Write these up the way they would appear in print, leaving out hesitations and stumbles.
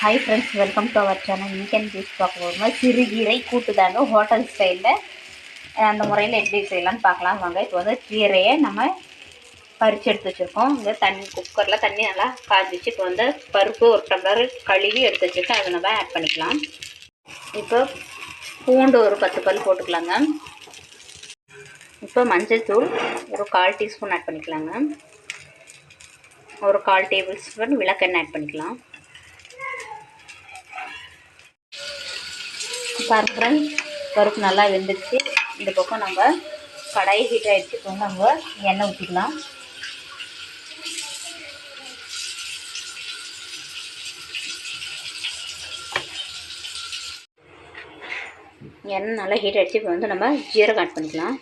Hi friends, welcome to our channel. Weekend dish பார்க்க போகும்போது சிறுகீரை கூட்டுதாங்க ஹோட்டல் ஸ்டைலில். அந்த முறையில் எப்படி செய்யலாம்னு பார்க்கலாம் வாங்க. இப்போ வந்து கீரையை நம்ம பறித்து எடுத்து வச்சுருக்கோம். இந்த குக்கரில் தண்ணி நல்லா காய்ச்சிச்சு. இப்போ வந்து பருப்பு ஒரு டம்ளர் கழுவி எடுத்து வச்சுருக்கேன். அதை நம்ம ஆட் பண்ணிக்கலாம். இப்போ பூண்டு ஒரு 10 பல் போட்டுக்கலாங்க. இப்போ மஞ்சள் தூள் ஒரு 1/4 டீஸ்பூன் ஆட் பண்ணிக்கலாங்க. ஒரு 1/4 டேபிள் ஸ்பூன் விளக்கெண்ணெய் ஆட் பண்ணிக்கலாம். பாருங்க, பருப்பு நல்லா வெந்துடுச்சு. இந்த பக்கம் நம்ம கடாயை ஹீட் ஆகிடுச்சு. இப்போ நம்ம எண்ணெய் ஊற்றிக்கலாம். எண்ணெய் நல்லா ஹீட் ஆகிடுச்சு. இப்போ வந்து நம்ம ஜீரகம் ஆட் பண்ணிக்கலாம்.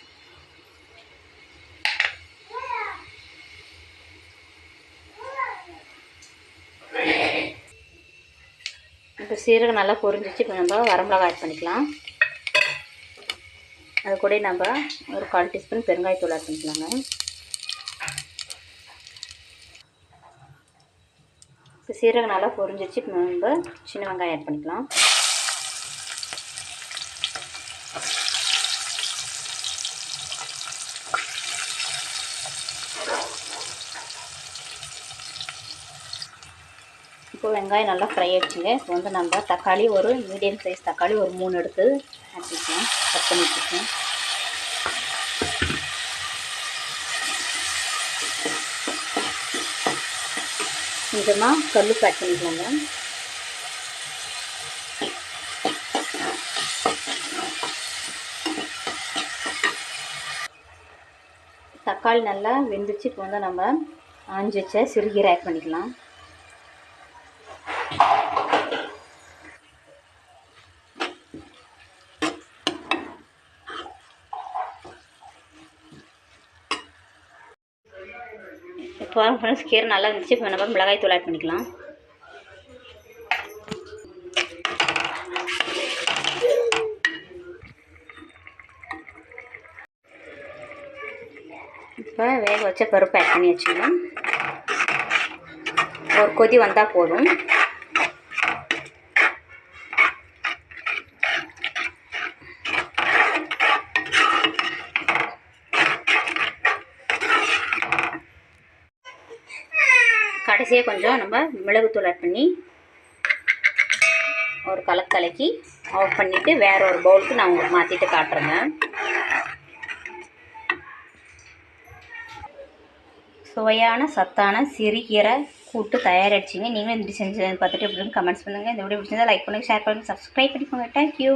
இப்போ சீரகம் நல்லா பொரிஞ்சிச்சு. இப்போ நம்ம வரமிளகாய் ஆட் பண்ணிக்கலாம். அது கூட நம்ம ஒரு 1/4 டீஸ்பூன் பெருங்காயத்தூள் ஆட் பண்ணிக்கலாங்க. இப்போ சீரகம் நல்லா பொரிஞ்சிச்சு. இப்போ நம்ம சின்ன வெங்காயம் ஆட் பண்ணிக்கலாம். இப்போ வெங்காயம் நல்லா ஃப்ரை ஆகிடுச்சுங்க. இப்போ வந்து நம்ம தக்காளி ஒரு மீடியம் சைஸ் தக்காளி ஒரு 3 எடுத்து ஆட் பண்ணிக்கலாம். கட் பண்ணி வச்சுருக்கேன். கொஞ்சமாக கல்லுப்பு ஆட் பண்ணிக்கலாங்க. தக்காளி நல்லா வெந்துச்சு. இப்போ வந்து நம்ம ஆஞ்சி வச்ச சிறுகீரை ஆட் பண்ணிக்கலாம். இப்போ ஃப்ரெண்ட்ஸ், கீரை நல்லா இருந்துச்சு. இப்போ நம்ம மிளகாய் தூள் ஆட் பண்ணிக்கலாம். இப்போ வேக வச்ச பருப்பு ஆட் பண்ணி வச்சுக்கணும். ஒரு கொதி வந்தால் போதும். கடைசியாக கொஞ்சம் நம்ம மிளகுத்தூள் ஆட் பண்ணி ஒரு கலக்கி ஆஃப் பண்ணிவிட்டு வேறு ஒரு பவுலுக்கு நான் உங்களுக்கு மாற்றிட்டு காட்டுறேங்க. சுவையான சத்தான சிறுகீரை கூட்டு தயாரிச்சிங்க. நீங்களும் இப்படி செஞ்சு பார்த்துட்டு எப்படின்னு கமெண்ட்ஸ் பண்ணுங்கள். இந்த வீடியோ பிடிச்சிருந்தா லைக் பண்ணுங்கள், ஷேர் பண்ணுங்கள், சப்ஸ்கிரைப் பண்ணிக்கோங்க. தேங்க்யூ.